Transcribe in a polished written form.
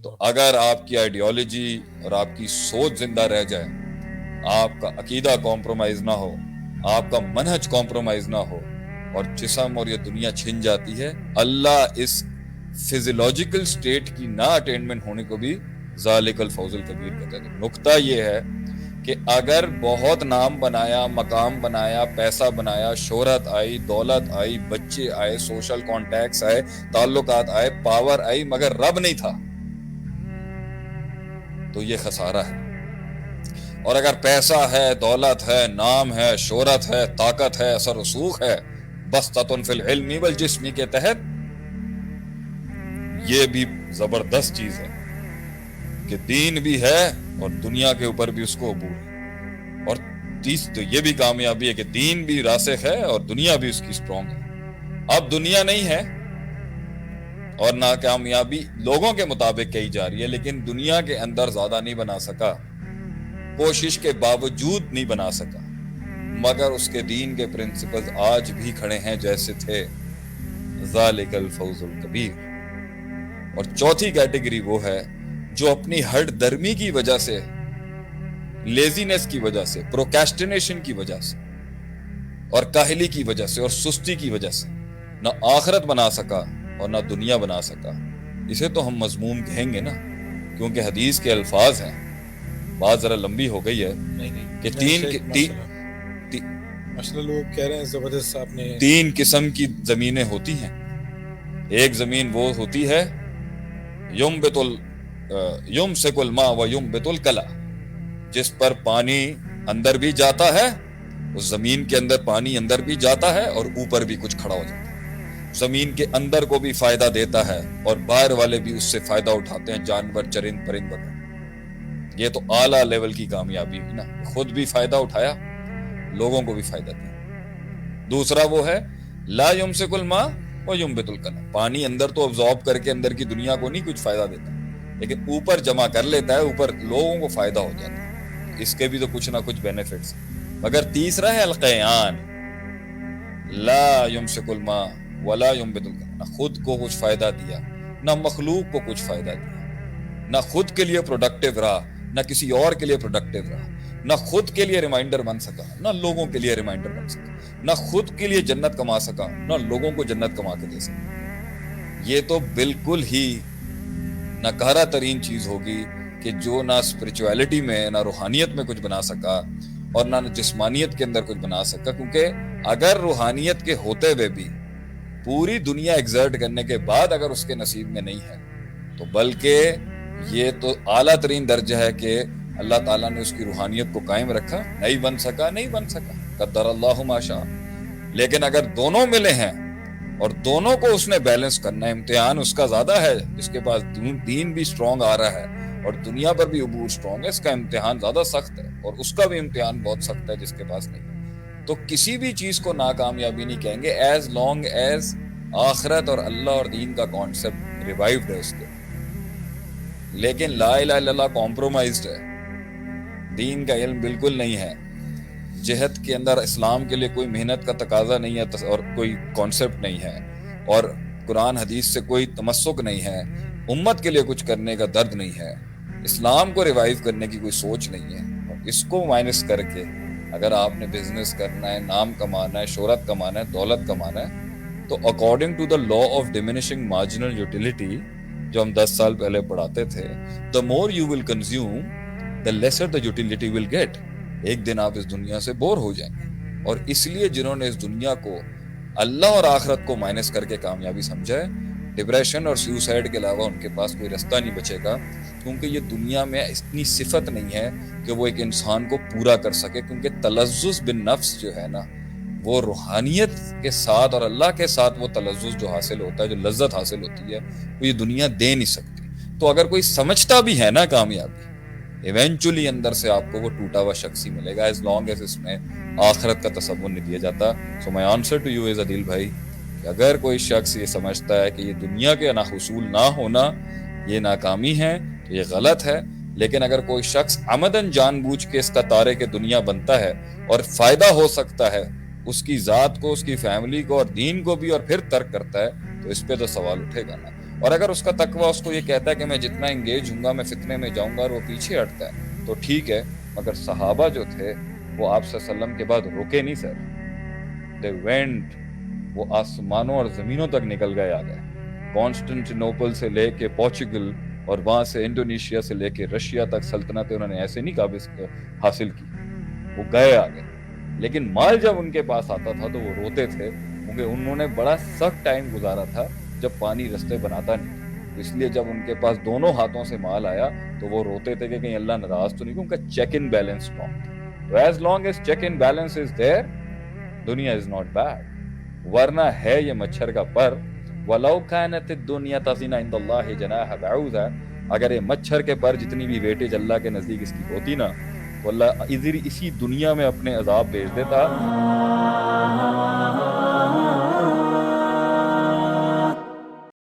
تو اگر آپ کی آئیڈیالوجی اور آپ کی سوچ زندہ رہ جائے، آپ کا عقیدہ کمپرومائز نہ ہو، آپ کا منہج کمپرومائز نہ ہو، اور جسم اور یہ دنیا چھن جاتی ہے، اللہ اس فزیولوجیکل سٹیٹ کی نہ اٹینمنٹ ہونے کو بھی ذالک الفوز الکبیر کہتا ہے۔ نقطہ یہ ہے کہ اگر بہت نام بنایا، مقام بنایا، پیسہ بنایا، شہرت آئی، دولت آئی، بچے آئے، سوشل کانٹیکٹس آئے، تعلقات آئے، پاور آئی، مگر رب نہیں تھا، تو یہ خسارہ ہے۔ اور اگر پیسہ ہے، دولت ہے، نام ہے، شہرت ہے، طاقت ہے، اثر رسوخ ہے، بسطۃ فی العلم والجسم کے تحت، یہ بھی زبردست چیز ہے کہ دین بھی ہے اور دنیا کے اوپر بھی اس کو عبور ہے۔ اور تیس تو یہ بھی کامیابی ہے کہ دین بھی راسخ ہے اور دنیا بھی اس کی سٹرونگ ہے۔ اب دنیا نہیں ہے اور ناکامیابی لوگوں کے مطابق کہی جا رہی ہے، لیکن دنیا کے اندر زیادہ نہیں بنا سکا، کوشش کے باوجود نہیں بنا سکا، مگر اس کے دین کے پرنسپلز آج بھی کھڑے ہیں جیسے تھے۔ ذالک الفوز الکبیر۔ اور چوتھی کیٹیگری وہ ہے جو اپنی ہٹ درمی کی وجہ سے، لیزینس کی وجہ سے، پروکیسٹینیشن کی وجہ سے، اور کاہلی کی وجہ سے، اور سستی کی وجہ سے نہ آخرت بنا سکا اور نہ دنیا بنا سکا۔ اسے تو ہم مذموم کہیں گے نا، کیونکہ حدیث کے الفاظ ہیں، بات ذرا لمبی ہو گئی ہے کہ ماشاءاللہ لوگ کہہ رہے ہیں زبردست صاحب نے تین قسم کی زمینیں ہوتی ہیں۔ ایک زمین وہ ہوتی ہے یمسک الماء و ینبت الکلا، جس پر پانی اندر بھی جاتا ہے، اس زمین کے اندر پانی اندر بھی جاتا ہے اور اوپر بھی کچھ کھڑا ہو جاتا ہے، زمین کے اندر کو بھی فائدہ دیتا ہے اور باہر والے بھی اس سے فائدہ اٹھاتے ہیں، جانور، چرند پرند وغیرہ۔ یہ تو اعلیٰ لیول کی کامیابی ہوئی نا، خود بھی فائدہ اٹھایا، لوگوں کو بھی فائدہ دیا۔ دوسرا وہ ہے لا یمسک الماء و ینبت الکلا، پانی اندر تو ابزارب کر کے اندر کی دنیا کو نہیں کچھ فائدہ دیتا، لیکن اوپر جمع کر لیتا ہے، اوپر لوگوں کو فائدہ ہو جاتا ہے، اس کے بھی تو کچھ نہ کچھ بینیفٹس۔ مگر تیسرا ہے القیان، لا یمسک الماء ولا ینبت الکلا، نہ خود کو کچھ فائدہ دیا، نہ مخلوق کو کچھ فائدہ دیا، نہ خود کے لیے پروڈکٹیو رہا، نہ کسی اور کے لیے پروڈکٹیو رہا، نہ خود کے لیے ریمائنڈر بن سکا، نہ لوگوں کے لیے ریمائنڈر بن سکا، نہ خود کے لیے جنت کما سکا، نہ لوگوں کو جنت کما کے دے سکا۔ یہ تو بالکل ہی ناکارہ ترین چیز ہوگی کہ جو نہ اسپرچویلٹی میں، نہ روحانیت میں کچھ بنا سکا اور نہ جسمانیت کے اندر کچھ بنا سکا، کیونکہ اگر روحانیت کے ہوتے ہوئے بھی پوری دنیا ایگزرٹ کرنے کے بعد اگر اس کے نصیب میں نہیں ہے، تو بلکہ یہ تو اعلیٰ ترین درجہ ہے کہ اللہ تعالیٰ نے اس کی روحانیت کو قائم رکھا، نہیں بن سکا، قدر اللہ ما شاء۔ لیکن اگر دونوں ملے ہیں اور دونوں کو اس نے بیلنس کرنا ہے، امتحان اس کا زیادہ ہے جس کے پاس دین بھی سٹرونگ آ رہا ہے اور دنیا پر بھی عبور سٹرونگ ہے، اس کا امتحان زیادہ سخت ہے، اور اس کا بھی امتحان بہت سخت ہے جس کے پاس نہیں ہے۔ تو کسی بھی چیز کو ناکامیابی نہیں کہیں گے ایز لانگ ایز آخرت اور اللہ اور دین کا کانسیپٹ ریوائیوڈ ہے اس کے۔ لیکن لا الہ الا اللہ کمپرومائزڈ ہے، دین کا علم بالکل نہیں ہے، جہاد کے اندر اسلام کے لیے کوئی محنت کا تقاضا نہیں ہے اور کوئی کانسیپٹ نہیں ہے، اور قرآن حدیث سے کوئی تمسک نہیں ہے، امت کے لیے کچھ کرنے کا درد نہیں ہے، اسلام کو ریوائیو کرنے کی کوئی سوچ نہیں ہے، اور اس کو مائنس کر کے اگر آپ نے بزنس کرنا ہے، نام کمانا ہے، شہرت کمانا ہے، دولت کمانا ہے، تو according to the law of diminishing marginal utility جو ہم 10 سال پہلے پڑھاتے تھے، the more you will consume the lesser the utility will get، ایک دن آپ اس دنیا سے بور ہو جائیں گے۔ اور اس لیے جنہوں نے اس دنیا کو اللہ اور آخرت کو مائنس کر کے کامیابی سمجھا ہے، ڈپریشن اور سیوسائڈ کے علاوہ ان کے پاس کوئی رستہ نہیں بچے گا، کیونکہ یہ دنیا میں اتنی صفت نہیں ہے کہ وہ ایک انسان کو پورا کر سکے، کیونکہ تلذذ بالنفس جو ہے نا، وہ روحانیت کے ساتھ اور اللہ کے ساتھ وہ تلذذ جو حاصل ہوتا ہے، جو لذت حاصل ہوتی ہے، وہ یہ دنیا دے نہیں سکتی۔ تو اگر کوئی سمجھتا بھی ہے نا کامیابی، ایونچولی اندر سے آپ کو وہ ٹوٹا ہوا شخص ہی ملے گا، ایز لانگ ایز اس میں آخرت کا تصور نہیں دیا جاتا۔ سو مائی آنسر ٹو یو از عدیل بھائی، کہ اگر کوئی شخص یہ سمجھتا ہے کہ یہ دنیا کے نا حصول نہ ہونا یہ ناکامی ہے تو یہ غلط ہے، لیکن اگر کوئی شخص عمدن جان بوجھ کے اس کا تارے کے دنیا بنتا ہے اور فائدہ ہو سکتا ہے اس کی ذات کو، اس کی فیملی کو اور دین کو بھی، اور پھر ترک کرتا ہے، تو اس پہ تو سوال اٹھے گا نا۔ اور اگر اس کا تقوی اس کو یہ کہتا ہے کہ میں جتنا انگیج ہوں گا میں فتنے میں جاؤں گا اور وہ پیچھے ہٹتا ہے تو ٹھیک ہے. مگر صحابہ جو تھے وہ آپ صلی اللہ علیہ وسلم کے بعد رکے نہیں سر. They went, وہ آسمانوں اور زمینوں تک نکل گئے آگے. کانسٹنٹینوپل سے لے کے پورچوگل اور وہاں سے انڈونیشیا سے لے کے رشیا تک سلطنتیں انہوں نے ایسے نہیں قابض حاصل کی, وہ گئے آگے. لیکن مال جب ان کے پاس آتا تھا تو وہ روتے تھے کیونکہ انہوں نے بڑا سخت ٹائم گزارا تھا جب پانی رستے بناتا نہیں. اس لیے جب ان کے پاس دونوں ہاتھوں سے مال آیا تو وہ روتے تھے کہ کہیں اللہ ناراض تو نہیں, کہ ان کا چیک ان بیلنس اسٹرانگ تھا. تو as long as check and balance is there duniya is not bad. ورنہ ہے یہ مچھر کا پر, وَلَوْ كَانَتِ الدُّنْيَا تَزِنَ عِنْدَ اللَّهِ جَنَاحَ بَعُوضَةٍ, اگر یہ مچھر کے پر جتنی بھی ویٹیج اللہ کے نزدیک اس کی ہوتی نا تو اللہ ادھر اسی دنیا میں اپنے عذاب بھیج دیتا